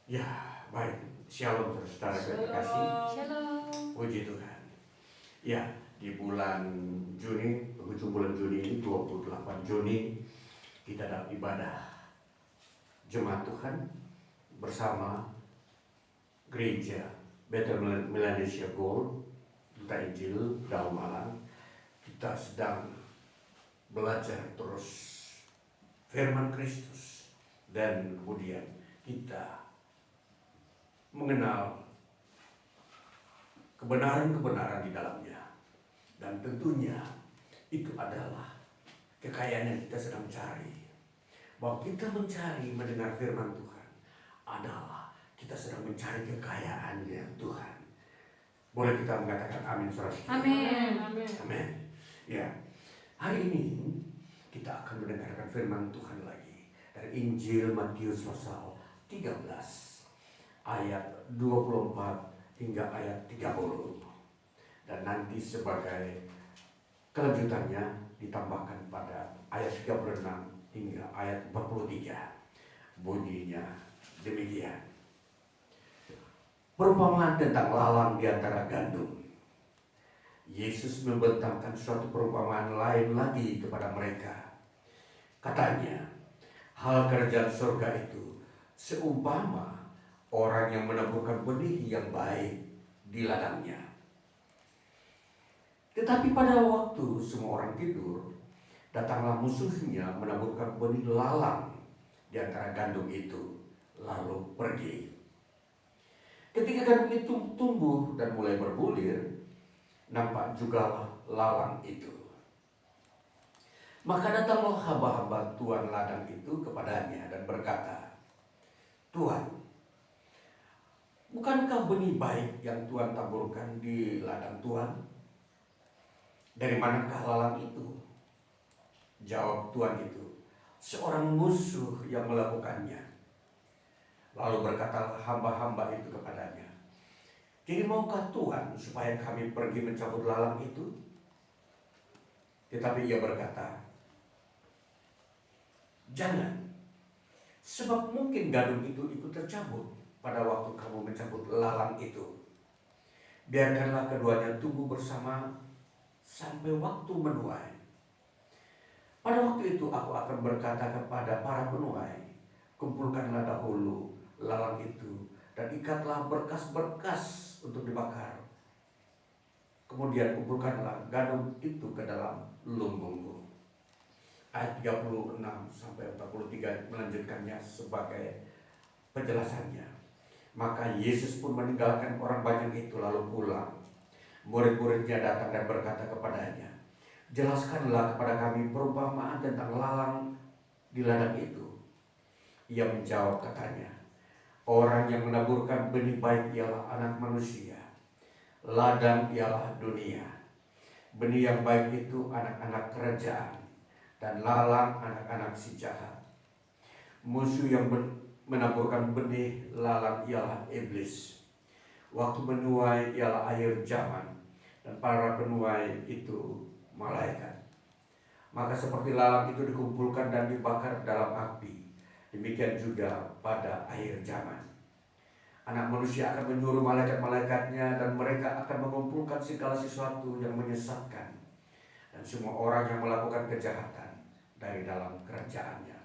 Ya, baik. Shalom saudara terkasih. Shalom. Puji Tuhan. Ya, di bulan Juni, penghujung bulan Juni ini 28 Juni kita dapat ibadah Jemaat Tuhan bersama Gereja Bethel Melanesia Gold, Duta Injil Daun Malang. Kita sedang belajar terus firman Kristus dan kemudian kita mengenal kebenaran-kebenaran di dalamnya. Dan tentunya itu adalah kekayaan yang kita sedang cari. Bahwa kita mencari mendengar firman Tuhan adalah kita sedang mencari kekayaannya Tuhan. Boleh kita mengatakan amin saudara? Amin. Amin. Ya, hari ini kita akan mendengarkan firman Tuhan lagi dari Injil Matius pasal 13 ayat 24 hingga ayat 30. Dan nanti sebagai kelanjutannya ditambahkan pada ayat 36 hingga ayat 43. Bunyinya demikian. Perumpamaan tentang lalang di antara gandum. Yesus membentangkan suatu perumpamaan lain lagi kepada mereka. Katanya, hal kerajaan surga itu seumpama orang yang menaburkan benih yang baik di ladangnya. Tetapi pada waktu semua orang tidur, datanglah musuhnya menaburkan benih lalang di antara gandum itu, lalu pergi. Ketika gandum itu tumbuh dan mulai berbulir, nampak juga lalang itu. Maka datanglah hamba-hamba tuan ladang itu kepadanya dan berkata, Tuan, bukankah benih baik yang Tuhan taburkan di ladang Tuhan? Dari manakah lalang itu? Jawab Tuhan itu, seorang musuh yang melakukannya. Lalu berkatalah hamba-hamba itu kepadanya, jadi maukah Tuhan supaya kami pergi mencabut lalang itu? Tetapi ia berkata, jangan, sebab mungkin gandum itu ikut tercabut pada waktu kamu mencabut lalang itu. Biarkanlah keduanya tumbuh bersama sampai waktu menuai. Pada waktu itu aku akan berkata kepada para penuai, kumpulkanlah dahulu lalang itu dan ikatlah berkas-berkas untuk dibakar. Kemudian kumpulkanlah gandum itu ke dalam lumbungku. Ayat 36 sampai 43 melanjutkannya sebagai penjelasannya. Maka Yesus pun meninggalkan orang banyak itu lalu pulang. Murid-muridnya datang dan berkata kepadanya, jelaskanlah kepada kami perumpamaan tentang lalang di ladang itu. Ia menjawab katanya, orang yang menaburkan benih baik ialah anak manusia. Ladang ialah dunia. Benih yang baik itu anak-anak kerajaan, dan lalang anak-anak si jahat. Musuh yang menaburkan benih lalang ialah iblis. Waktu menuai ialah akhir zaman, dan para penuai itu malaikat. Maka seperti lalang itu dikumpulkan dan dibakar dalam api, demikian juga pada akhir zaman. Anak manusia akan menyuruh malaikat-malaikatnya dan mereka akan mengumpulkan segala sesuatu yang menyesatkan dan semua orang yang melakukan kejahatan dari dalam kerajaannya.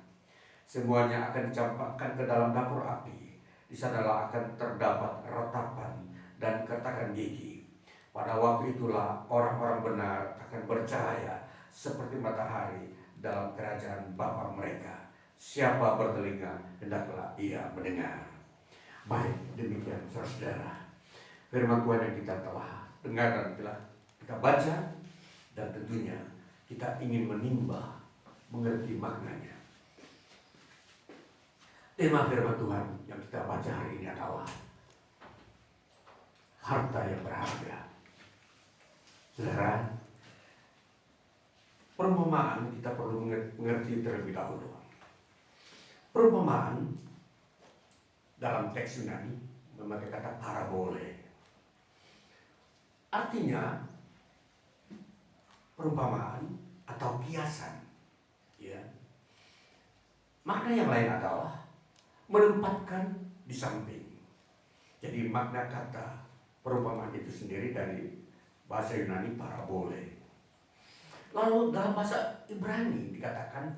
Semuanya akan dicampakkan ke dalam dapur api. Di sanalah akan terdapat ratapan dan kertakan gigi. Pada waktu itulah orang-orang benar akan bercahaya seperti matahari dalam kerajaan Bapa mereka. Siapa bertelinga, hendaklah ia mendengar. Baik, demikian saudara, firman Tuhan yang kita telah dengar dan telah kita baca, dan tentunya kita ingin menimba, mengerti maknanya. Tema firman Tuhan yang kita baca hari ini adalah harta yang berharga. Saudara, perumpamaan kita perlu mengerti terlebih dahulu. Perumpamaan dalam teks Yunani memakai kata parabole. Artinya perumpamaan atau kiasan. Ya. Makna yang lain adalah menempatkan di samping. Jadi makna kata perumpamaan itu sendiri dari bahasa Yunani parabole. Lalu dalam bahasa Ibrani dikatakan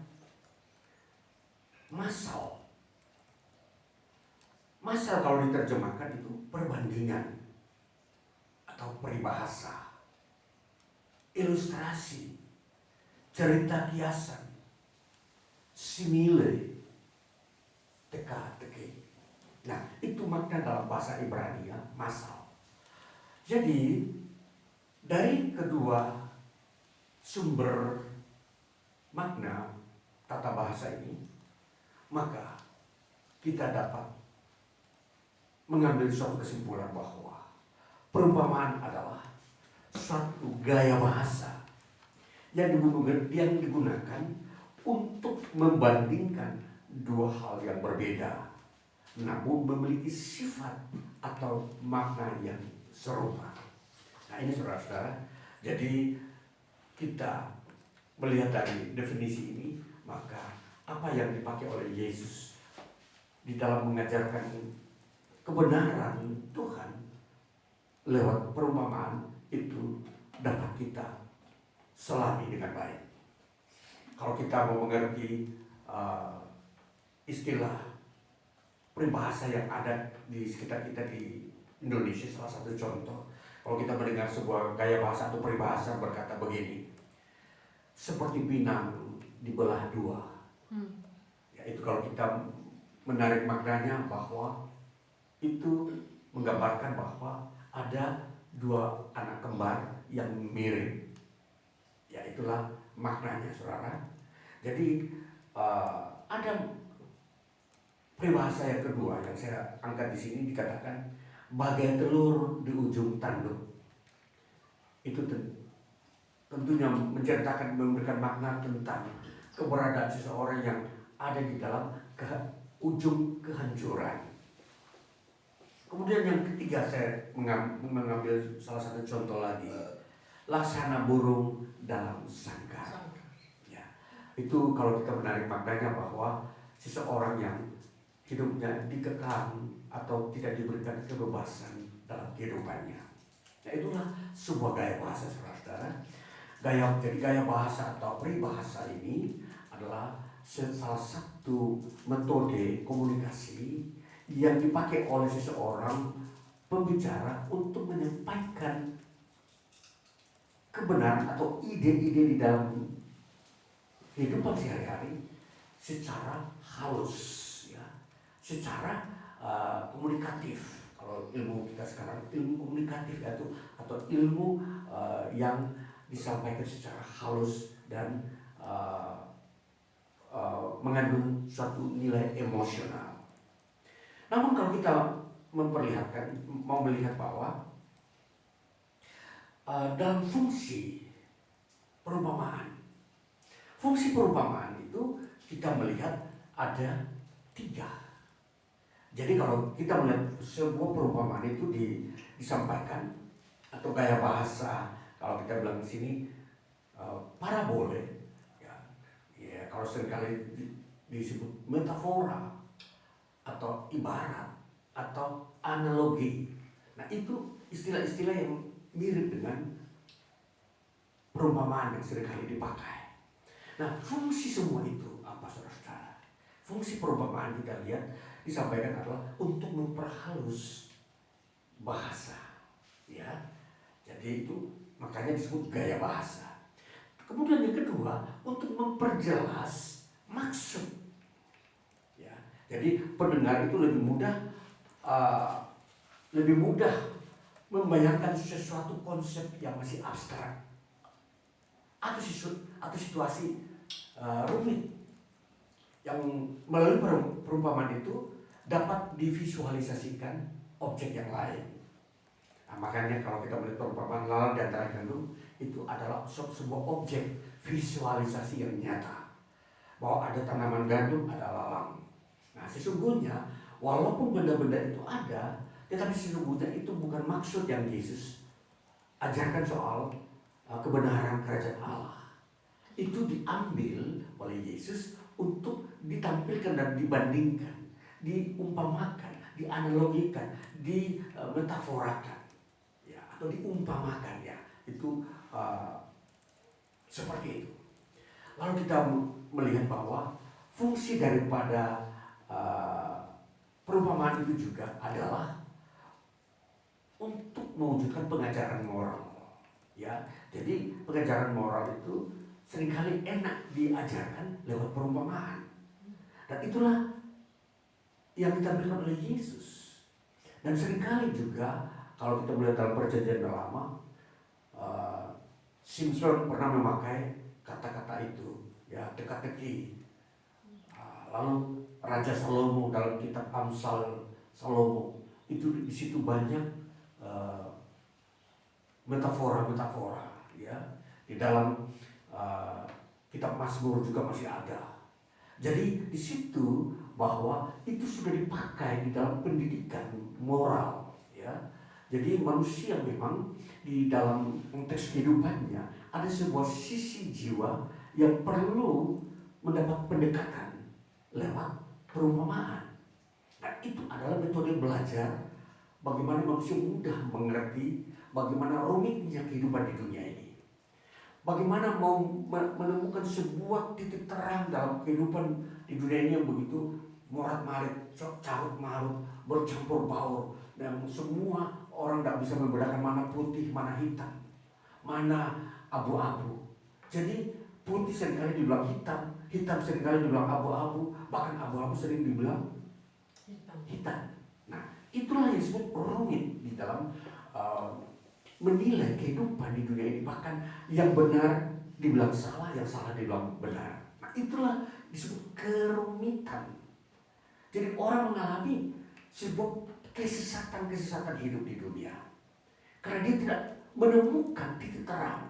masal. Masal kalau diterjemahkan itu perbandingan atau peribahasa, ilustrasi, cerita kiasan, simile, teka-teki. Nah, itu makna dalam bahasa Ibrani ya, masal. Jadi dari kedua sumber makna tata bahasa ini, maka kita dapat mengambil suatu kesimpulan bahwa perumpamaan adalah suatu gaya bahasa yang digunakan untuk membandingkan dua hal yang berbeda, namun memiliki sifat atau makna yang serupa. Nah ini saudara-saudara, jadi kita melihat dari definisi ini, maka apa yang dipakai oleh Yesus di dalam mengajarkan kebenaran Tuhan lewat perumpamaan itu dapat kita selami dengan baik. Kalau kita mau mengerti istilah peribahasa yang ada di sekitar kita di Indonesia, salah satu contoh, kalau kita mendengar sebuah gaya bahasa atau peribahasa berkata begini, seperti pinang dibelah dua. Ya, itu kalau kita menarik maknanya bahwa itu menggambarkan bahwa ada dua anak kembar yang mirip. Ya itulah maknanya saudara. Jadi ada peribahasa yang kedua yang saya angkat di sini dikatakan bagai telur di ujung tanduk. Itu tentunya menceritakan, memberikan makna tentang keberadaan seseorang yang ada di dalam ujung kehancuran. Kemudian yang ketiga saya mengambil salah satu contoh lagi, laksana burung dalam sangkar. Ya, itu kalau kita menarik maknanya bahwa seseorang yang hidupnya dikekang atau tidak diberikan kebebasan dalam kehidupannya. Nah itulah sebuah gaya bahasa saudara-saudara. Jadi gaya bahasa atau peribahasa ini adalah salah satu metode komunikasi yang dipakai oleh seseorang pembicara untuk menyampaikan kebenaran atau ide-ide di dalam kehidupan sehari-hari secara halus, ya, secara komunikatif. Kalau ilmu kita sekarang ilmu komunikatif itu atau ilmu yang disampaikan secara halus dan mengandung suatu nilai emosional. Namun kalau kita mau melihat bahwa dalam fungsi perumpamaan itu kita melihat ada 3. Jadi kalau kita melihat sebuah perumpamaan itu disampaikan atau gaya bahasa, kalau kita bilang di sini parabole, ya kalau seringkali disebut metafora atau ibarat atau analogi. Nah itu istilah-istilah yang mirip dengan perumpamaan yang seringkali dipakai. Nah fungsi semua itu apa saudara-saudara? Fungsi perumpamaan kita lihat disampaikan adalah untuk memperhalus bahasa, ya. Jadi itu makanya disebut gaya bahasa. Kemudian yang kedua untuk memperjelas maksud. Jadi pendengar itu lebih mudah membayangkan sesuatu konsep yang masih abstrak atau situasi rumit yang melalui perumpamaan itu dapat divisualisasikan objek yang lain. Nah, makanya kalau kita melihat perumpamaan lalang di antara gandum itu adalah sebuah objek visualisasi yang nyata bahwa ada tanaman gandum, ada lalang. Nah sesungguhnya walaupun benda-benda itu ada, tetapi sesungguhnya itu bukan maksud yang Yesus ajarkan soal kebenaran kerajaan Allah. Itu diambil oleh Yesus untuk ditampilkan dan dibandingkan, diumpamakan, dianalogikan, dimetaforakan, ya, atau diumpamakan, ya, itu seperti itu. Lalu kita melihat bahwa fungsi daripada perumpamaan itu juga adalah untuk mewujudkan pengajaran moral, ya. Jadi pengajaran moral itu seringkali enak diajarkan lewat perumpamaan, dan itulah yang ditampilkan oleh Yesus. Dan seringkali juga kalau kita melihat dalam Perjanjian Lama, Simpson pernah memakai kata-kata itu, ya, teka-teki. Lalu Raja Salomo dalam kitab Amsal Salomo itu di situ banyak metafora-metafora, ya. Di dalam kitab Mazmur juga masih ada. Jadi di situ bahwa itu sudah dipakai di dalam pendidikan moral, ya. Jadi manusia memang di dalam konteks kehidupannya ada sebuah sisi jiwa yang perlu mendapat pendekatan lewat perumpamaan. Nah, itu adalah metode belajar bagaimana manusia mudah mengerti bagaimana rumitnya kehidupan di dunia ini. Bagaimana mau menemukan sebuah titik terang dalam kehidupan di dunia ini yang begitu morat-marit, carut-marut, bercampur baur, dan semua orang tidak bisa membedakan mana putih, mana hitam, mana abu-abu. Jadi putih seringkali dibilang hitam, hitam seringkali dibilang abu-abu, bahkan abu-abu sering dibilang hitam. Nah, itulah yang disebut rumit di dalam menilai kehidupan di dunia ini. Bahkan yang benar dibilang salah, yang salah dibilang benar. Nah, itulah disebut kerumitan. Jadi orang mengalami sebuah kesesatan-kesesatan hidup di dunia karena dia tidak menemukan titik terang.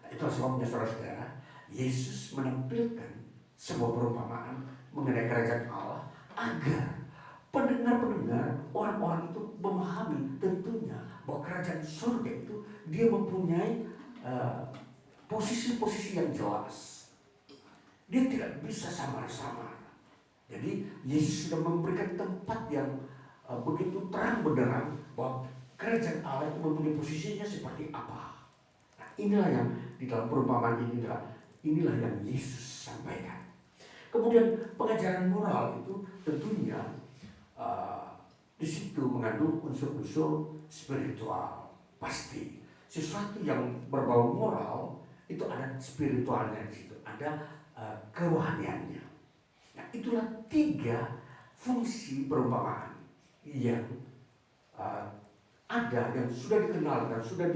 Nah, itulah sebabnya saudara-saudara, Yesus menampilkan sebuah perumpamaan mengenai kerajaan Allah agar pendengar-pendengar, orang-orang itu memahami tentunya bahwa kerajaan surga itu dia mempunyai posisi-posisi yang jelas. Dia tidak bisa samar-samar. Jadi Yesus sudah memberikan tempat yang begitu terang benderang bahwa kerajaan Allah itu mempunyai posisinya seperti apa. Nah, inilah yang di dalam perumpamaan inilah yang Yesus sampaikan. Kemudian pengajaran moral itu tentunya di situ mengandung unsur-unsur spiritual. Pasti sesuatu yang berbau moral itu ada spiritualnya di situ, ada kerohaniannya. Nah, itulah 3 fungsi perumpamaan yang ada, yang sudah dikenal dan sudah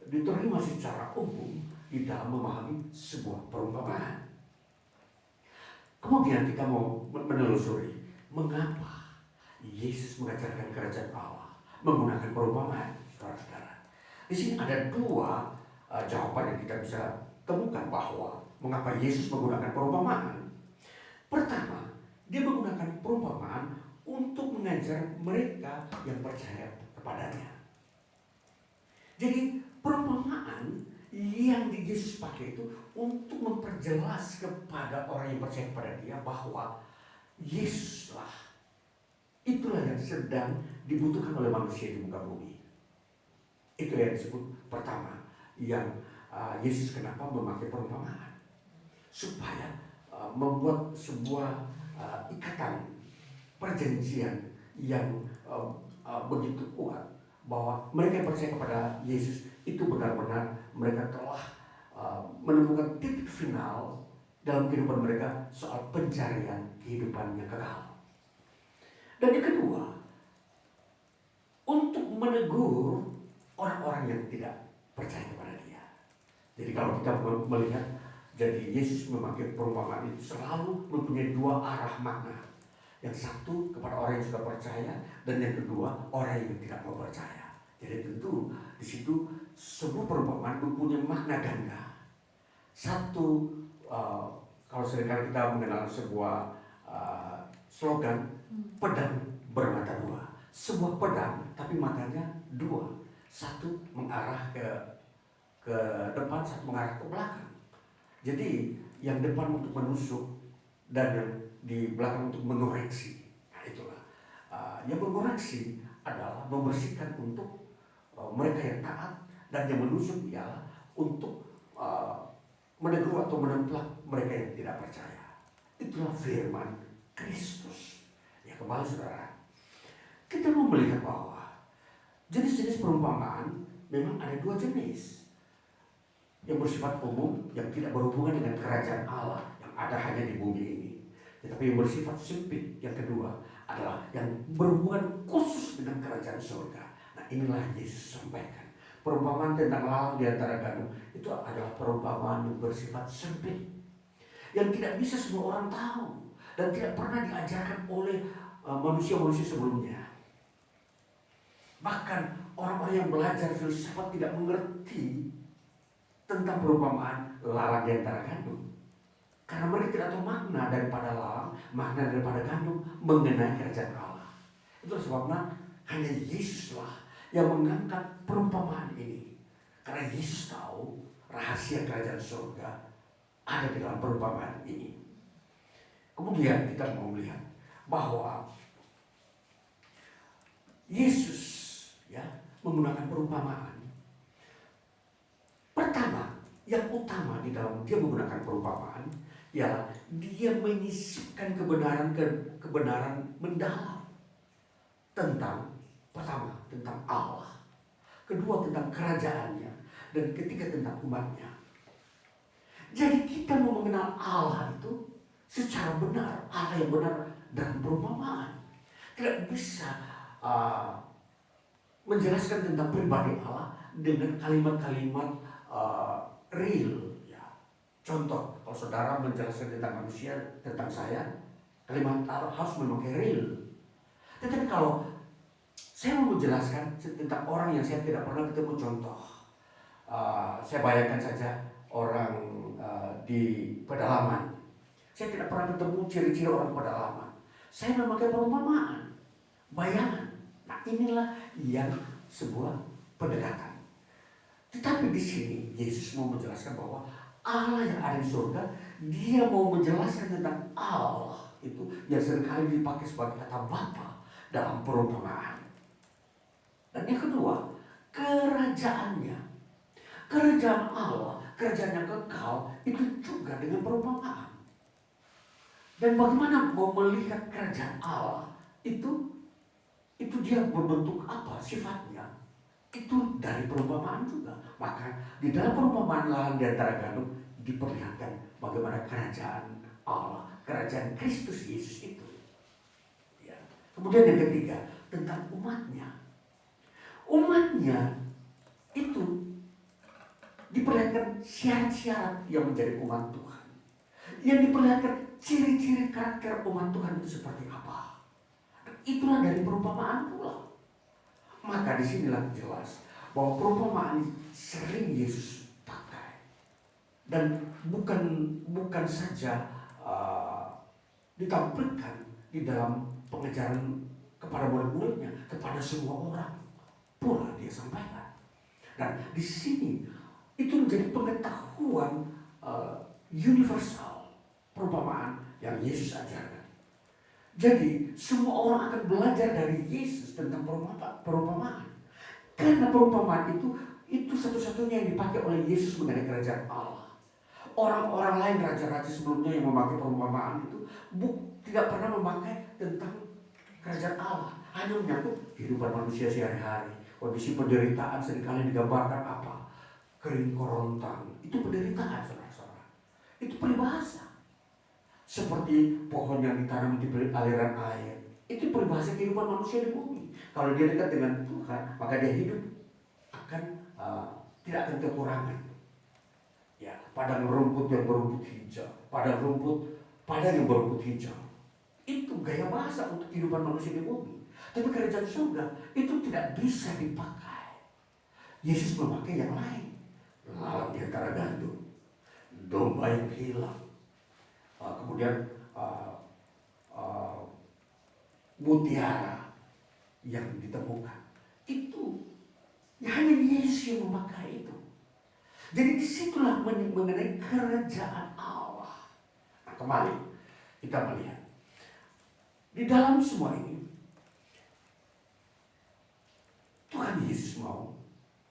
diterima secara umum di dalam memahami sebuah perumpamaan. Kemudian kita mau menelusuri mengapa Yesus mengajarkan kerajaan Allah menggunakan perumpamaan, saudara-saudara. Di sini ada 2 jawaban yang kita bisa temukan bahwa mengapa Yesus menggunakan perumpamaan. Pertama, dia menggunakan perumpamaan untuk mengajar mereka yang percaya kepadanya. Jadi perumpamaan yang Yesus pakai itu untuk memperjelas kepada orang yang percaya kepada dia bahwa Yesuslah, itulah yang sedang dibutuhkan oleh manusia di muka bumi. Itu yang disebut pertama, yang Yesus kenapa memakai perumpamaan, supaya membuat sebuah ikatan perjanjian yang begitu kuat bahwa mereka yang percaya kepada Yesus itu benar-benar mereka telah menemukan titik final dalam kehidupan mereka soal pencarian kehidupan yang kekal. Dan yang kedua, untuk menegur orang-orang yang tidak percaya kepada dia. Jadi kalau kita melihat, jadi Yesus memakai perumpamaan itu selalu mempunyai 2 arah makna. Yang satu kepada orang yang sudah percaya, dan yang kedua orang yang tidak mau percaya. Jadi tentu di situ sebuah perumpamaan mempunyai makna ganda. Satu, kalau seringkali kita mengenal sebuah slogan, pedang bermata 2. Sebuah pedang tapi matanya 2. Satu mengarah ke depan, satu mengarah ke belakang. Jadi yang depan untuk menusuk dan yang di belakang untuk mengoreksi. Nah, itulah yang berkoreksi adalah membersihkan untuk mereka yang taat, dan yang menusuk ialah untuk menegur atau menemplak mereka yang tidak percaya. Itulah firman Kristus. Ya, kembali saudara, kita mau melihat bahwa jenis-jenis perumpamaan memang ada dua jenis. Yang bersifat umum, yang tidak berhubungan dengan kerajaan Allah yang ada hanya di bumi ini. Tetapi yang bersifat sempit, yang kedua, adalah yang berhubungan khusus dengan kerajaan surga. Nah, inilah Yesus sampaikan. Perumpamaan tentang lalang di antara gandum itu adalah perumpamaan yang bersifat sempit, yang tidak bisa semua orang tahu dan tidak pernah diajarkan oleh manusia-manusia sebelumnya. Bahkan orang-orang yang belajar filsafat tidak mengerti tentang perumpamaan lalang di antara gandum, karena mereka tidak tahu makna daripada lalang, makna daripada gandum mengenai kerajaan Allah. Itulah sebabnya hanya Yesuslah yang mengangkat perumpamaan ini, karena Yesus tahu rahasia kerajaan surga ada di dalam perumpamaan ini. Kemudian kita mau melihat bahwa Yesus ya menggunakan perumpamaan. Pertama, yang utama di dalam dia menggunakan perumpamaan ialah dia menyisipkan kebenaran mendalam tentang, pertama, tentang Allah, kedua tentang kerajaannya, dan ketiga tentang umatnya. Jadi kita mau mengenal Allah itu secara benar, Allah yang benar dalam perumpamaan. Tidak bisa menjelaskan tentang pribadi Allah dengan kalimat-kalimat real. Ya. Contoh, kalau saudara menjelaskan tentang manusia, tentang saya, kalimat Allah harus memakai real. Tetapi kalau saya mau menjelaskan tentang orang yang saya tidak pernah ketemu, contoh, saya bayangkan saja orang di pedalaman. Saya tidak pernah ketemu ciri-ciri orang pedalaman. Saya memakai perumpamaan, bayangan. Nah, inilah yang sebuah pendekatan. Tetapi di sini Yesus mau menjelaskan bahwa Allah yang ada di surga, dia mau menjelaskan tentang Allah itu yang seringkali dipakai sebagai kata Bapa dalam perumpamaan. Dan yang kedua, kerajaannya. Kerajaan Allah, kerajaan yang kekal, itu juga dengan perumpamaan. Dan bagaimana mau melihat kerajaan Allah itu dia berbentuk apa sifatnya, itu dari perumpamaan juga. Maka di dalam perumpamaan lalang di antara gandum diperlihatkan bagaimana kerajaan Allah, kerajaan Kristus Yesus itu. Ya. Kemudian yang ketiga, tentang umatnya. Umatnya itu diperlihatkan syarat-syarat yang menjadi umat Tuhan. Yang diperlihatkan ciri-ciri karakter umat Tuhan itu seperti apa. Itulah dari perumpamaan pula. Maka disinilah jelas bahwa perumpamaan sering Yesus pakai, dan bukan saja ditampilkan di dalam pengajaran kepada murid-muridnya, kepada semua orang pula dia sampaikan. Dan di sini itu menjadi pengetahuan universal perumpamaan yang Yesus ajarkan. Jadi semua orang akan belajar dari Yesus tentang perumpamaan. Karena perumpamaan itu satu-satunya yang dipakai oleh Yesus mengenai kerajaan Allah. Orang-orang lain, raja-raja sebelumnya yang memakai perumpamaan itu tidak pernah memakai tentang kerajaan Allah. Hanya menyangkut kehidupan manusia sehari-hari. Kondisi penderitaan seringkali digambarkan apa? Kering korontang. Itu penderitaan, saudara-saudara. Itu peribahasa. Seperti pohon yang ditanam di aliran air. Itu peribahasa kehidupan manusia di bumi. Kalau dia dekat dengan Tuhan, maka dia hidup tidak akan kekurangan. Ya, padang rumput yang berumput hijau, padang yang berumput hijau. Itu gaya bahasa untuk kehidupan manusia di bumi. Tapi kerajaan surga itu tidak bisa dipakai. Yesus memakai yang lain. Lalang di antara gandum, domba yang hilang. Kemudian mutiara yang ditemukan. Itu hanya Yesus yang memakai itu. Jadi disitulah mengenai kerajaan Allah. Nah, kembali kita melihat di dalam semua ini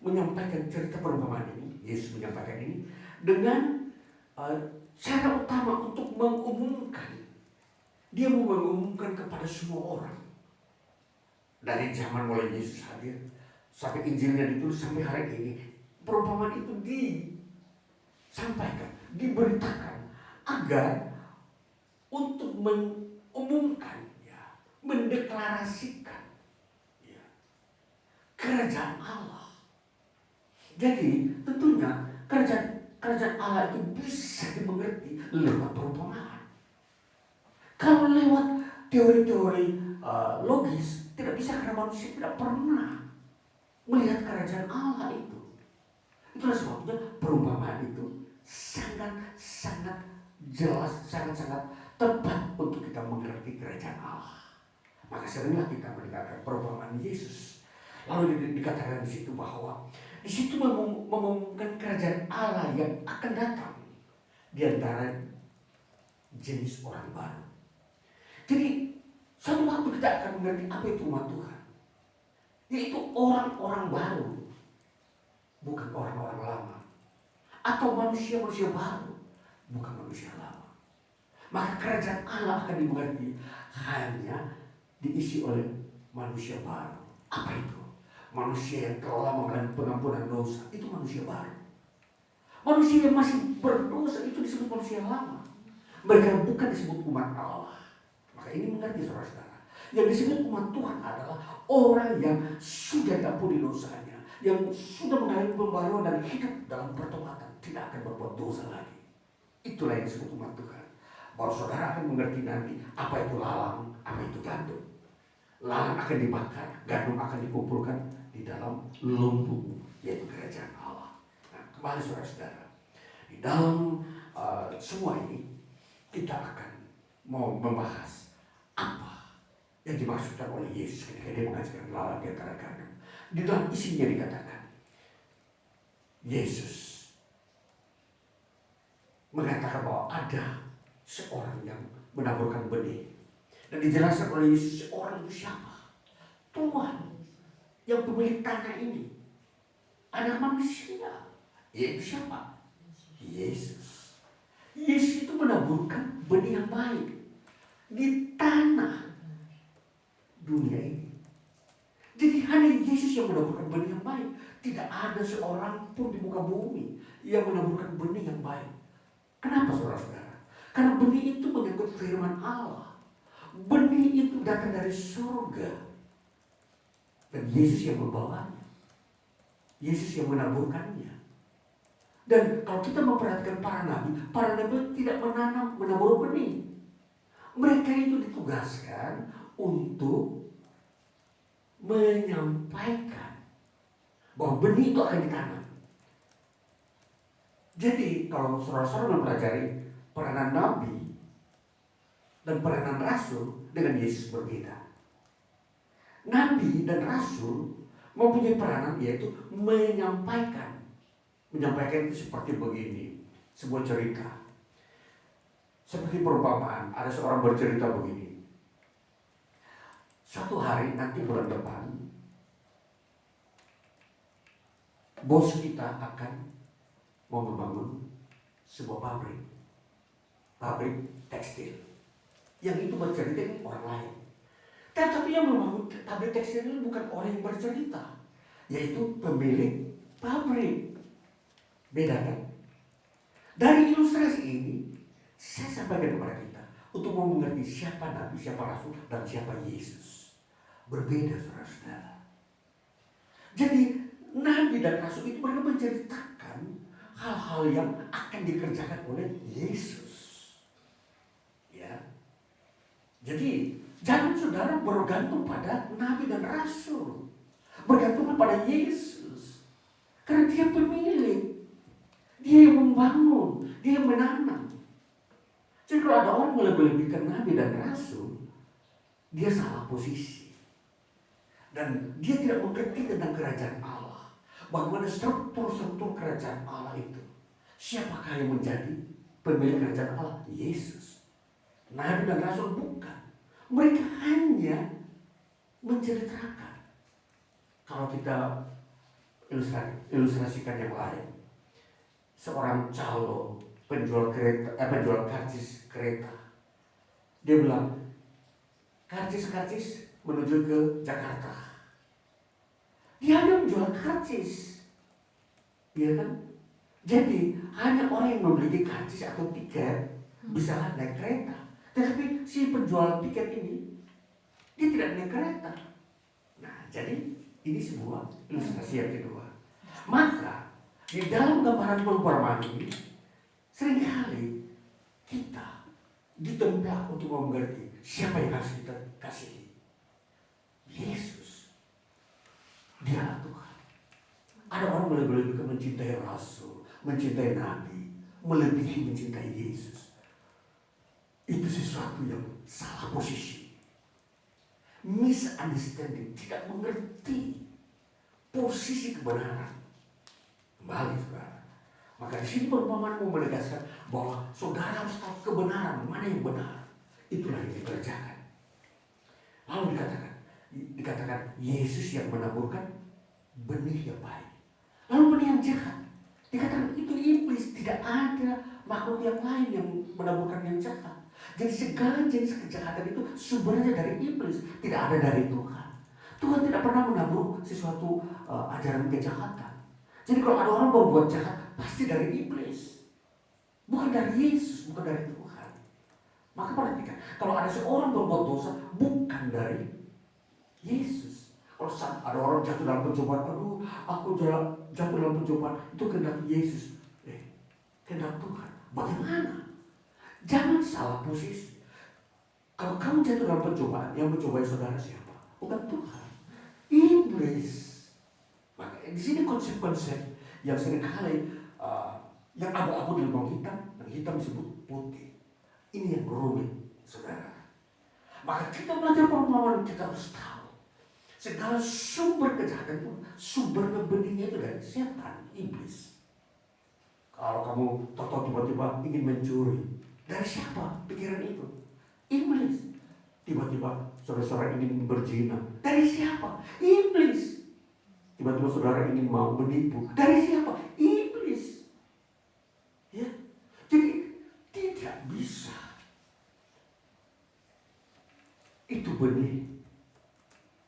menyampaikan cerita perumpamaan ini, Yesus menyampaikan ini dengan cara utama untuk mengumumkan. Dia mau mengumumkan kepada semua orang. Dari zaman mulai Yesus hadir sampai Injilnya ditulis sampai hari ini, perumpamaan itu disampaikan, diberitakan agar untuk mengumumkan, ya, mendeklarasikan, ya, kerajaan Allah. Jadi tentunya kerajaan Allah itu bisa dimengerti lewat perumpamaan. Kalau lewat teori-teori logis tidak bisa, karena manusia tidak pernah melihat kerajaan Allah itu. Itulah sebabnya perumpamaan itu sangat-sangat jelas, sangat-sangat tepat untuk kita mengerti kerajaan Allah. Maka seringlah kita mendengarkan perumpamaan Yesus. Lalu dikatakan di situ bahwa di situ mengumumkan kerajaan Allah yang akan datang di antara jenis orang baru. Jadi suatu waktu kita akan mengerti apa itu umat Tuhan, yaitu orang-orang baru, bukan orang-orang lama, atau manusia-manusia baru, bukan manusia lama. Maka kerajaan Allah akan dimengerti hanya diisi oleh manusia baru. Apa itu? Manusia yang telah mengalami pengampunan dosa, itu manusia baru. Manusia yang masih berdosa itu disebut manusia lama. Mereka bukan disebut umat Allah. Maka ini mengerti saudara-saudara. Yang disebut umat Tuhan adalah orang yang sudah diampuni dosanya, yang sudah mengalami pembaruan dan hidup dalam pertobatan, tidak akan berbuat dosa lagi. Itulah yang disebut umat Tuhan. Baru saudara akan mengerti nanti apa itu lalang, apa itu gandum. Lalang akan dibakar, gandum akan dikumpulkan di dalam lumbung, yaitu kerajaan Allah. Nah, kembali saudara-saudara, di dalam semua ini kita akan mau membahas apa yang dimaksudkan oleh Yesus ketika dia mengajarkan lalang di antara gandum. Di dalam isinya dikatakan Yesus mengatakan bahwa ada seorang yang menaburkan benih, dan dijelaskan oleh Yesus seorang itu siapa? Tuhan yang pemilik tanah ini, anak manusia, yaitu siapa? Yesus. Yesus itu menaburkan benih yang baik di tanah dunia ini. Jadi hanya Yesus yang menaburkan benih yang baik. Tidak ada seorang pun di muka bumi yang menaburkan benih yang baik. Kenapa saudara-saudara? Karena benih itu menyangkut firman Allah. Benih itu datang dari surga. Dan Yesus yang membawanya. Yesus yang menaburkannya. Dan kalau kita memperhatikan para nabi tidak menabur benih. Mereka itu ditugaskan untuk menyampaikan bahwa benih itu akan ditanam. Jadi kalau saudara-saudara mempelajari peranan nabi dan peranan rasul dengan Yesus berbeda. Nabi dan rasul mempunyai peranan, yaitu menyampaikan. Menyampaikan itu seperti begini, sebuah cerita. Seperti perumpamaan, ada seorang bercerita begini. Suatu hari nanti bulan depan, bos kita akan mau membangun sebuah pabrik tekstil. Yang itu bercerita ini orang lain. Tetapi yang membangun pabrik tekstil ini bukan orang yang bercerita, yaitu pemilik pabrik. Beda kan? Dari ilustrasi ini, saya sampaikan kepada kita untuk mau mengerti siapa Nabi, siapa Rasul, dan siapa Yesus. Berbeda saudara-saudara. Jadi Nabi dan Rasul itu mereka menceritakan hal-hal yang akan dikerjakan oleh Yesus. Ya. Jadi jangan saudara bergantung pada Nabi dan Rasul. Bergantung pada Yesus. Karena dia pemilik. Dia yang membangun, dia yang menanam. Jadi kalau ada orang melebih-lebihkan Nabi dan Rasul, dia salah posisi. Dan dia tidak mengerti tentang kerajaan Allah. Bagaimana struktur-struktur kerajaan Allah itu. Siapakah yang menjadi pemilik kerajaan Allah? Yesus. Nabi dan Rasul bukan. Mereka hanya menceritakan. Kalau kita ilustrasikan yang lain. Seorang calo penjual karcis kereta. Dia bilang, karcis menuju ke Jakarta. Dia hanya menjual karcis, iya kan? Jadi hanya orang yang memiliki karcis atau tiket bisa naik kereta. Tetapi si penjual tiket ini, dia tidak naik kereta. Nah, jadi ini sebuah ilustrasi yang kedua. Maka di dalam gambaran perumpamaan ini, seringkali kita ditempa untuk mengerti siapa yang harus kita kasihi. Yesus, Dia Tuhan. Ada orang lebih-lebih mencintai Rasul, mencintai Nabi, melebihi mencintai Yesus. Itu sesuatu yang salah posisi. Misunderstanding, tidak mengerti posisi kebenaran. Kembali saudara. Maka di sini perumpamaan mau menegaskan bahwa saudara harus tahu kebenaran, mana yang benar. Itulah yang dikerjakan. Lalu dikatakan Yesus yang menaburkan benih yang baik. Lalu benih yang jahat, dikatakan itu iblis. Tidak ada makhluk yang lain yang menaburkan yang jahat. Jadi segala jenis kejahatan itu sumbernya dari iblis, tidak ada dari Tuhan. Tuhan tidak pernah menabur sesuatu ajaran kejahatan. Jadi kalau ada orang berbuat jahat, pasti dari iblis, bukan dari Yesus, bukan dari Tuhan. Maka perhatikan, kalau ada seorang berbuat dosa, bukan dari Yesus. Kalau ada orang jatuh dalam pencobaan, aduh, aku jatuh dalam pencobaan, itu kehendak Yesus. Kehendak Tuhan. Bagaimana? Jangan salah posisi. Kalau kamu jatuh dalam pencobaan, yang mencobai saudara siapa? Bukan Tuhan, iblis. Maka di sini konsep-konsep yang seringkali yang abu-abu di lubang hitam, yang hitam disebut putih. Ini yang rumit, saudara. Maka kita belajar perumpamaan, kita harus tahu segala sumber kejahatan itu, sumbernya benihnya itu dari setan, iblis. Kalau kamu tahu tiba-tiba ingin mencuri, dari siapa pikiran itu? Iblis. Tiba-tiba saudara ingin berzina, dari siapa? Iblis. Tiba-tiba saudara ingin mau menipu, dari siapa? Iblis. Ya, jadi tidak bisa. Itu benih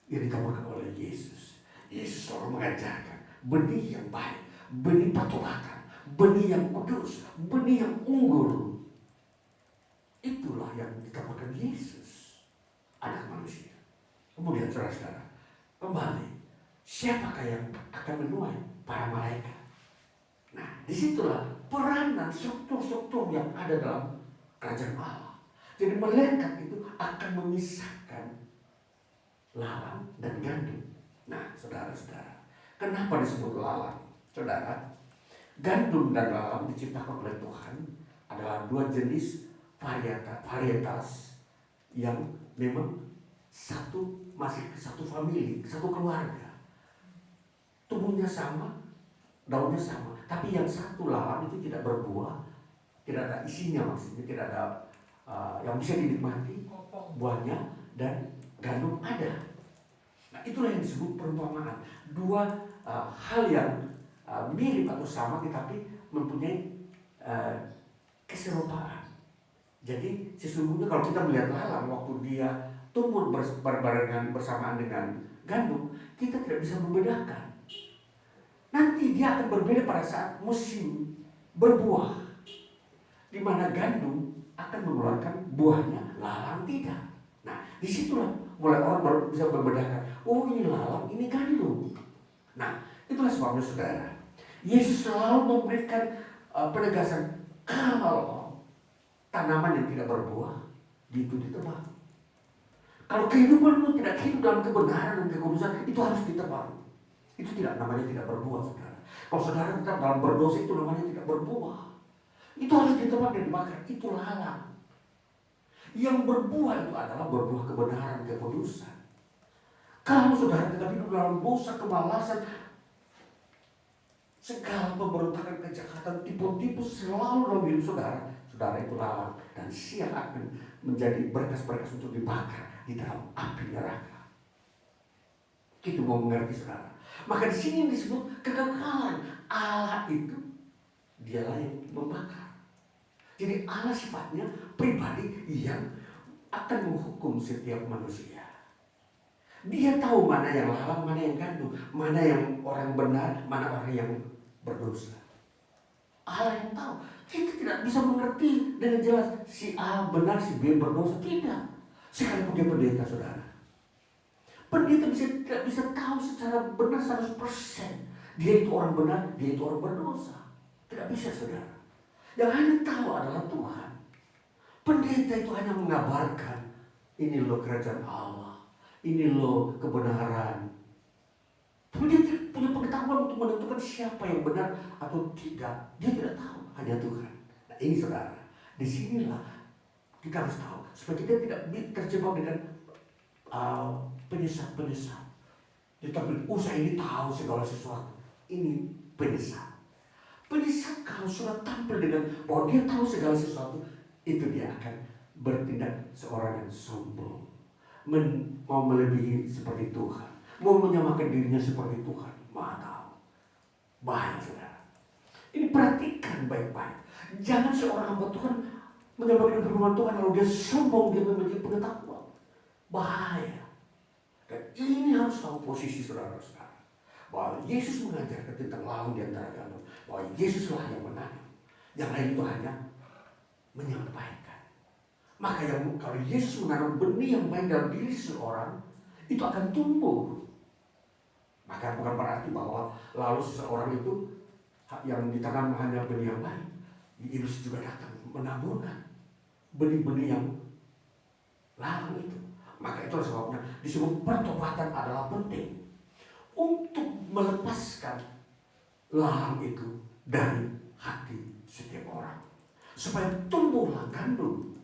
yang ditaburkan oleh Yesus. Yesus selalu mengajarkan benih yang baik, benih patulatan, benih yang kudus, benih yang unggul. Itulah yang ditaburkan Yesus, anak manusia. Kemudian saudara-saudara, kembali, siapakah yang akan menuai? Para malaikat. Nah, disitulah peranan struktur-struktur yang ada dalam kerajaan Allah. Jadi malaikat itu akan memisahkan lalang dan gandum. Nah, saudara-saudara, kenapa disebut lalang? Saudara, gandum dan lalang diciptakan oleh Tuhan adalah dua jenis varietas yang memang masih satu famili, satu keluarga. Tumbuhnya sama, daunnya sama, tapi yang satu lalang itu tidak berbuah, tidak ada isinya, maksudnya tidak ada yang bisa dinikmati buahnya, dan gandum ada. Nah, itulah yang disebut perumpamaan. Dua hal yang mirip atau sama tetapi mempunyai keserupaan. Jadi sesungguhnya kalau kita melihat lalang waktu dia tumbuh berbarengan bersamaan dengan gandum, kita tidak bisa membedakan. Nanti dia akan berbeda pada saat musim berbuah, di mana gandum akan mengeluarkan buahnya, lalang tidak. Nah, disitulah mulai orang bisa membedakan, oh ini lalang, ini gandum. Nah, itulah sebabnya saudara, Yesus selalu memberikan penegasan, kalau tanaman yang tidak berbuah, itu ditebang. Kalau kehidupanmu tidak hidup dalam kebenaran dan kekudusan, itu harus ditebang. Itu tidak namanya tidak berbuah, saudara. Kalau saudara tetap dalam berdosa, itu namanya tidak berbuah. Itu harus ditebang dan dibakar. Itu lalang. Yang berbuah itu adalah berbuah kebenaran, kekudusan. Kalau saudara tetap hidup dalam dosa, kemalasan, segala pemberontakan, kejahatan, tipu-tipu selalu dalam hidup saudara, saudara itu lalang dan siap akan menjadi berkas-berkas untuk dibakar di dalam api neraka. Kita mau mengerti saudara. Maka di sini disebut kekekalan. Allah itu dialah yang membakar. Jadi Allah sifatnya pribadi yang akan menghukum setiap manusia. Dia tahu mana yang lalang, mana yang gandum, mana yang orang benar, mana orang yang berdosa. Allah yang tahu. Kita tidak bisa mengerti dengan jelas si A benar, si B berdosa. Tidak. Sekalipun dia pendeta, saudara. Pendeta tidak bisa tahu secara benar 100%. Dia itu orang benar, dia itu orang berdosa. Tidak bisa, saudara. Yang hanya tahu adalah Tuhan. Pendeta itu hanya mengabarkan, ini loh kerajaan Allah, ini loh kebenaran. Tapi dia tidak punya pengetahuan untuk menentukan siapa yang benar atau tidak. Dia tidak tahu, hanya Tuhan. Nah ini saudara, disinilah kita harus tahu supaya kita tidak terjebak dengan penyesat. Tetapi saya ini tahu segala sesuatu. Ini penyesat. Penyesat kalau sudah tampil dengan bahwa dia tahu segala sesuatu, itu dia akan bertindak seorang yang sombong, mau melebihi seperti Tuhan, mau menyamakan dirinya seperti Tuhan. Maha tahu. Bahaya saudara. Ini perhatikan baik-baik. Jangan seorang hamba Tuhan menyamakan firman Tuhan lalu dia sombong, dia memiliki pengetahuan. Bahaya. Dan ini harus tahu posisi saudara-saudara. Bahwa Yesus mengajarkan tentang lawan di antara kamu. Bahwa Yesuslah yang menanam. Yang lain itu hanya menyampaikan. Maka yang kalau Yesus menanam benih yang baik dalam diri seseorang, itu akan tumbuh. Maka bukan berarti bahwa lalu seseorang itu yang ditanam hanya benih yang baik. Yesus juga datang menaburkan benih-benih yang lalang itu. Maka itulah sebabnya disebut pertobatan adalah penting untuk melepaskan lalang itu dari hati setiap orang, supaya tumbuhlah gandum.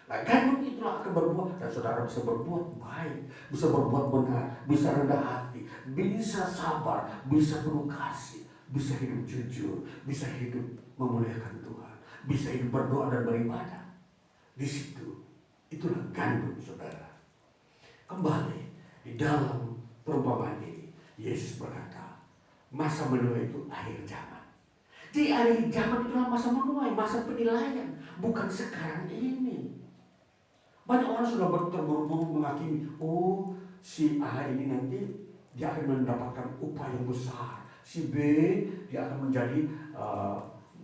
Nah gandum itulah akan berbuah, dan saudara bisa berbuat baik, bisa berbuat benar, bisa rendah hati, bisa sabar, bisa penuh kasih, bisa hidup jujur, bisa hidup memuliakan Tuhan, bisa hidup berdoa dan beribadah. Di situ itulah gandum saudara. Kembali di dalam perumpamaan ini, Yesus berkata, masa menuai itu akhir zaman. Jadi akhir zaman itulah masa menuai, masa penilaian, bukan sekarang ini. Banyak orang sudah terburu-buru menghakimi, oh si A ini nanti dia akan mendapatkan upah yang besar, si B dia akan menjadi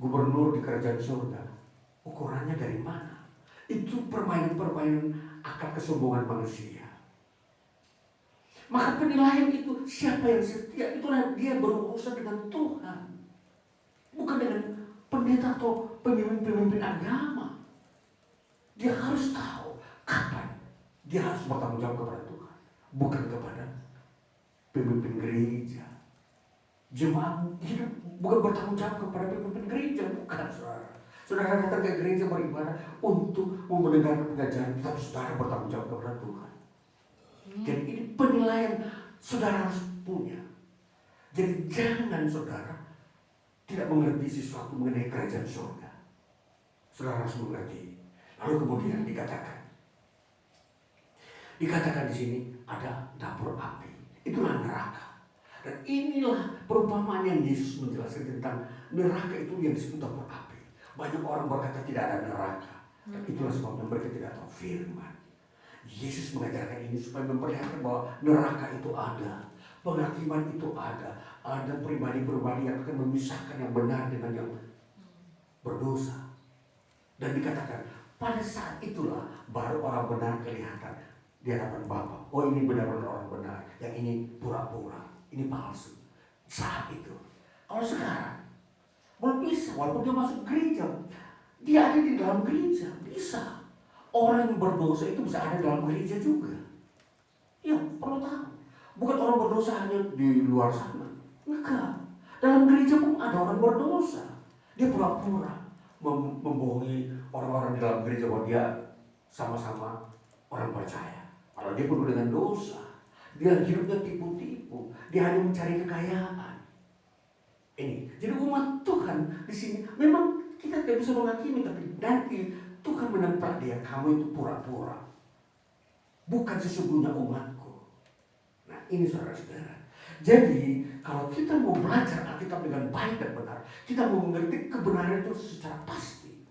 gubernur di kerajaan surga. Ukurannya dari mana? Itu permainan-permainan akal kesombongan manusia. Maka penilaian itu siapa yang setia, itulah dia berurusan dengan Tuhan, bukan dengan pendeta atau pemimpin-pemimpin agama. Dia harus tahu kapan dia harus bertanggung jawab kepada Tuhan, bukan kepada pemimpin gereja. Jemaat hidup bukan bertanggung jawab kepada pemimpin gereja, bukan saudara. Saudara datang ke gereja beribadah untuk mendengarkan pengajaran, tetapi saudara bertanggung jawab kepada Tuhan. Jadi ini penilaian saudara harus punya. Jadi jangan saudara tidak mengerti sesuatu mengenai kerajaan surga. Saudara harus mengerti. Lalu kemudian dikatakan di sini ada dapur api. Itulah neraka. Dan inilah perumpamaan yang Yesus menjelaskan tentang neraka itu yang disebut dapur api. Banyak orang berkata tidak ada neraka. Dan itulah sebabnya mereka tidak tahu firman. Yesus mengajarkan ini supaya memperlihatkan bahwa neraka itu ada, penghakiman itu ada pribadi-pribadi yang akan memisahkan yang benar dengan yang berdosa. Dan dikatakan pada saat itulah baru orang benar kelihatan di hadapan Bapa. Oh ini benar-benar orang benar, yang ini pura-pura, ini palsu. Saat itu. Kalau sekarang belum bisa, walaupun dia masuk gereja, dia ada di dalam gereja, bisa. Orang yang berdosa itu bisa ada dalam gereja juga. Ya, perlu tahu. Bukan orang berdosa hanya di luar sana. Enggak. Dalam gereja pun ada orang berdosa. Dia pura-pura membohongi orang-orang di dalam gereja bahwa dia sama-sama orang percaya. Padahal dia penuh dengan dosa. Dia hidupnya tipu-tipu. Dia hanya mencari kekayaan. Ini. Jadi umat Tuhan di sini memang kita tidak bisa menghakimi, tapi nanti Tuhan menempat dia, kamu itu pura-pura, bukan sesungguhnya umatku. Nah ini saudara-saudara. Jadi kalau kita mau belajar Alkitab dengan baik dan benar, kita mau mengerti kebenaran itu secara pasti.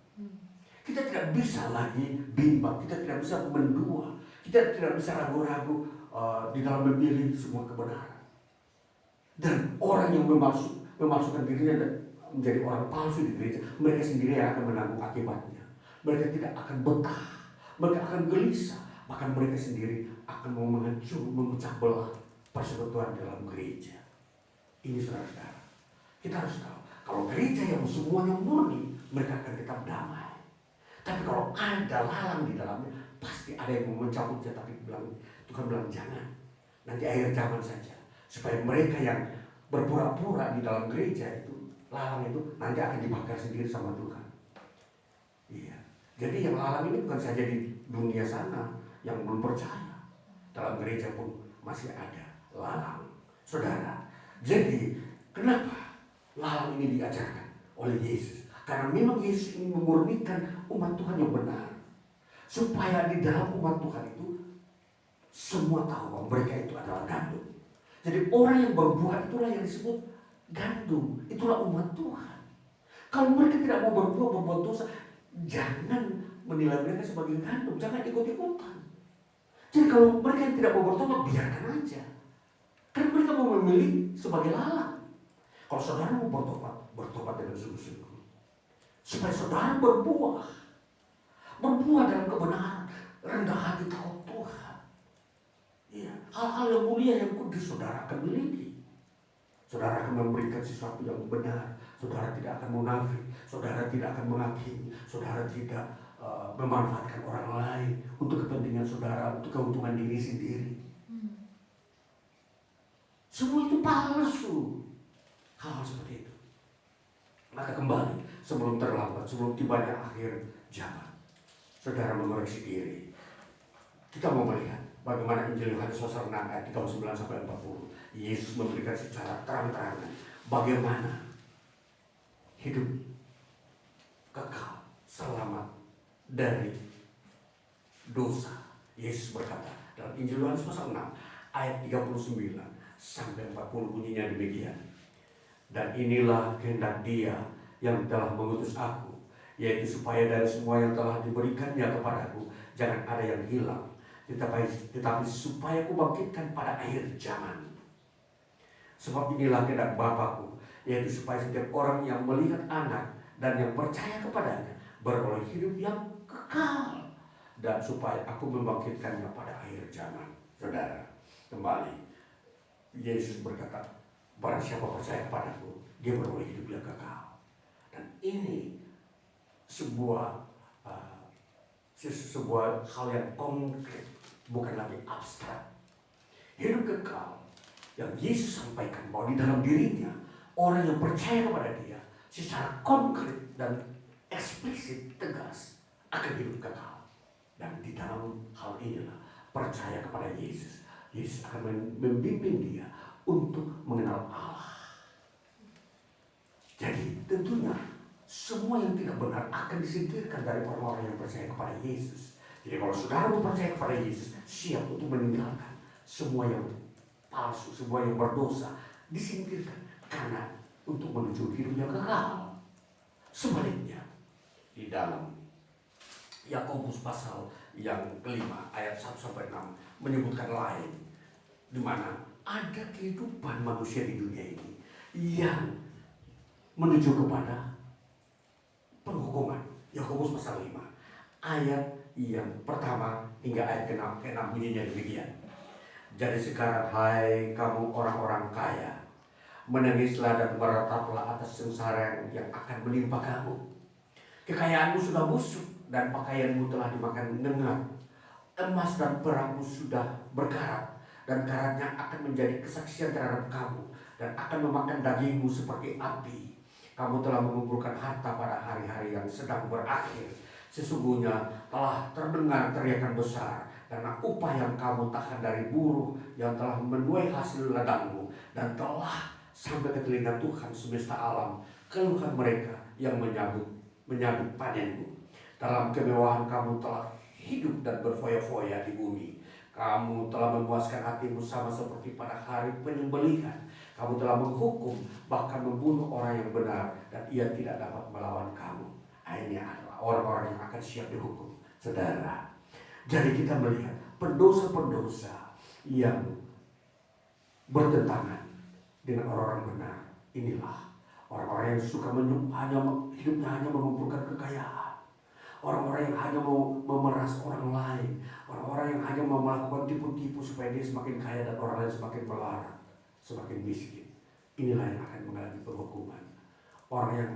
Kita tidak bisa lagi bimbang, kita tidak bisa mendua, kita tidak bisa ragu-ragu di dalam memilih semua kebenaran. Dan orang yang memalsukan dirinya dan menjadi orang palsu di gereja, mereka sendiri yang akan menanggung akibatnya. Mereka tidak akan betah, mereka akan gelisah, bahkan mereka sendiri akan mau menghancur, memecah belah persekutuan dalam gereja. Ini saudara-saudara, kita harus tahu kalau gereja yang semuanya murni, mereka akan tetap damai. Tapi kalau ada lalang di dalamnya, pasti ada yang mau mencabutnya. Tapi Tuhan bilang jangan, nanti akhir zaman saja, supaya mereka yang berpura-pura di dalam gereja itu, lalang itu nanti akan dibakar sendiri sama Tuhan. Iya. Jadi yang lalang ini bukan saja di dunia sana yang belum percaya, dalam gereja pun masih ada lalang, saudara. Jadi kenapa lalang ini diajarkan oleh Yesus? Karena memang Yesus ingin memurnikan umat Tuhan yang benar, supaya di dalam umat Tuhan itu semua tahu bahwa mereka itu adalah gandum. Jadi orang yang berbuah itulah yang disebut gandum, itulah umat Tuhan. Kalau mereka tidak mau berbuat dosa, jangan menilai mereka sebagai gandum, jangan ikut-ikutan. Jadi kalau mereka yang tidak mau bertobat, biarkan aja. Karena mereka mau memilih sebagai lalang. Kalau saudara mau bertobat dengan sungguh-sungguh, supaya saudara berbuah dalam kebenaran, rendah hati, takut Tuhan. Ya, hal-hal yang mulia yang kudus saudara akan miliki. Saudara akan memberikan sesuatu yang benar. Saudara tidak akan munafik. Saudara tidak akan menghakimi. Saudara tidak memanfaatkan orang lain untuk kepentingan saudara, untuk keuntungan diri sendiri. Semua itu palsu. Hal seperti itu. Maka kembali, sebelum terlambat, sebelum tibanya akhir zaman, saudara mengoreksi diri. Kita mau melihat bagaimana Injil Yohanes pasal 6 ayat 39 sampai 40. Yesus memberikan secara terang-terangan bagaimana hidup kekal, selamat dari dosa. Yesus berkata dalam Injil Yohanes pasal 6 ayat 39 sampai 40 bunyinya demikian. Dan inilah kehendak Dia yang telah mengutus aku, yaitu supaya dari semua yang telah diberikannya kepadaku jangan ada yang hilang, tetapi supaya kubangkitkan pada akhir zaman. Sebab inilah kehendak Bapa-Ku, yaitu supaya setiap orang yang melihat Anak dan yang percaya kepadanya beroleh hidup yang kekal, dan supaya aku membangkitkannya pada akhir zaman. Saudara, kembali Yesus berkata, barang siapa percaya kepadaku, dia beroleh hidup yang kekal. Dan ini sebuah hal yang konkret, bukan lagi abstrak. Hidup kekal yang Yesus sampaikan bahwa di dalam dirinya orang yang percaya kepada Dia secara konkret dan eksplisit, tegas akan hidup kekal. Dan di dalam hal inilah percaya kepada Yesus, Yesus akan membimbing dia untuk mengenal Allah. Jadi tentunya semua yang tidak benar akan disingkirkan dari orang-orang yang percaya kepada Yesus. Jadi kalau saudara percaya kepada Yesus, siap untuk meninggalkan semua yang palsu, semua yang berdosa, disingkirkan karena untuk menuju hidup yang kekal. Sebaliknya, di dalam Yakobus pasal yang kelima ayat 1 sampai 6 menyebutkan lain, di mana ada kehidupan manusia di dunia ini yang menuju kepada penghukuman. Yakobus pasal 5 ayat yang pertama hingga ayat ke-6 bunyinya demikian. Jadi sekarang hai kamu orang-orang kaya, menangislah dan merataplah atas sengsara yang akan menimpa kamu. Kekayaanmu sudah busuk dan pakaianmu telah dimakan nengat. Emas dan perakmu sudah berkarat, dan karatnya akan menjadi kesaksian terhadap kamu dan akan memakan dagingmu seperti api. Kamu telah mengumpulkan harta pada hari-hari yang sedang berakhir. Sesungguhnya telah terdengar teriakan besar karena upah yang kamu tahan dari buruh yang telah menuai hasil ladangmu, dan telah sampai ke telinga Tuhan semesta alam keluhan mereka yang menyambut panenmu. Dalam kemewahan kamu telah hidup dan berfoya-foya di bumi. Kamu telah memuaskan hatimu sama seperti pada hari penyembelihan. Kamu telah menghukum, bahkan membunuh orang yang benar, dan ia tidak dapat melawan kamu. Ini adalah orang-orang yang akan siap dihukum, saudara. Jadi kita melihat pendosa-pendosa yang bertentangan dengan orang-orang benar. Inilah orang-orang yang suka hidupnya hanya mengumpulkan kekayaan. Orang-orang yang hanya mau memeras orang lain. Orang-orang yang hanya mau melakukan tipu-tipu supaya dia semakin kaya dan orang lain semakin melarat, semakin miskin. Inilah yang akan mengalami penghukuman. Orang yang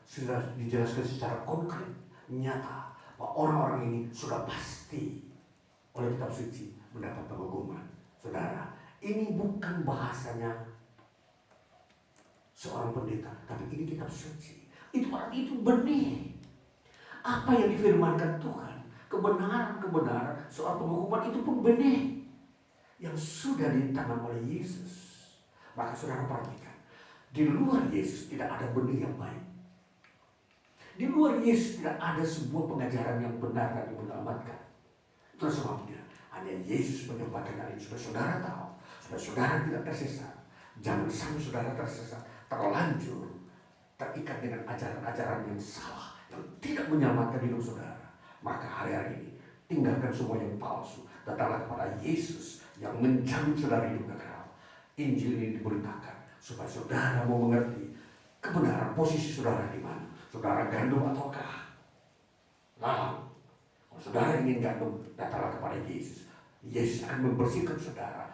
sudah dijelaskan secara konkret, nyata, bahwa orang-orang ini sudah pasti oleh kitab suci mendapat penghukuman. Saudara, ini bukan bahasanya seorang pendeta, tapi ini kitab suci. Itu arti itu benih. Apa yang difirmankan Tuhan, kebenaran-kebenaran soal penghukuman itu pun benih yang sudah ditanam oleh Yesus. Maka saudara perhatikan, di luar Yesus tidak ada benih yang baik. Di luar Yesus tidak ada sebuah pengajaran yang benar dan yang menyelamatkan. Itu sebabnya hanya Yesus menyampaikan hal ini supaya saudara tahu, supaya saudara tidak tersesat. Jangan sampai saudara tersesat, terlanjur terikat dengan ajaran-ajaran yang salah, yang tidak menyelamatkan hidup saudara. Maka hari-hari ini tinggalkan semua yang palsu, datanglah kepada Yesus yang menjamin saudara hidup kekal. Injil ini diberitakan supaya saudara mau mengerti kebenaran posisi saudara di mana. Saudara gandum ataukah lalang? Kalau saudara ingin gandum, datanglah kepada Yesus. Yesus akan membersihkan saudara,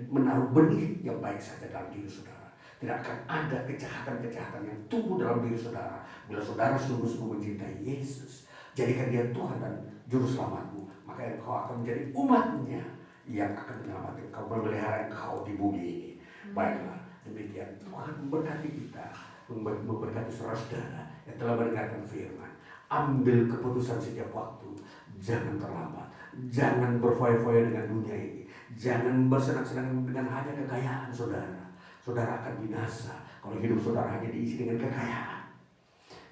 menaruh benih yang baik saja dalam diri saudara. Tidak akan ada kejahatan-kejahatan yang tumbuh dalam diri saudara bila saudara sungguh-sungguh mencintai Yesus. Jadikan dia Tuhan dan Juru Selamatmu, maka engkau akan menjadi umatnya yang akan menyelamatkan engkau, memelihara engkau di bumi ini. Baiklah, demikian Tuhan memberkati kita, memberkati saudara-saudara yang telah mendengarkan firman. Ambil keputusan setiap waktu, jangan terlambat, jangan berfoya-foya dengan dunia ini, jangan bersenang-senang dengan hanya kekayaan saudara. Saudara akan binasa kalau hidup saudara hanya diisi dengan kekayaan,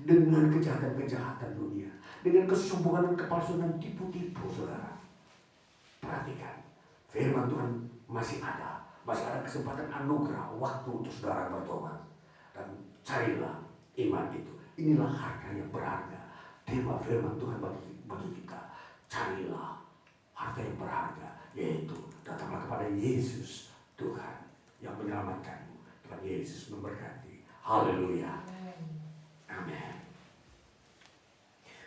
dengan kejahatan-kejahatan dunia, dengan kesombongan dan kepalsuan dan tipu-tipu saudara. Perhatikan, firman Tuhan masih ada kesempatan anugerah waktu untuk saudara bertobat, dan carilah iman itu. Inilah harga yang berharga. Tema firman Tuhan bagi kita, carilah harta yang berharga, yaitu datanglah kepada Yesus Tuhan yang menyelamatkanmu. Tuhan Yesus memberkati. Haleluya.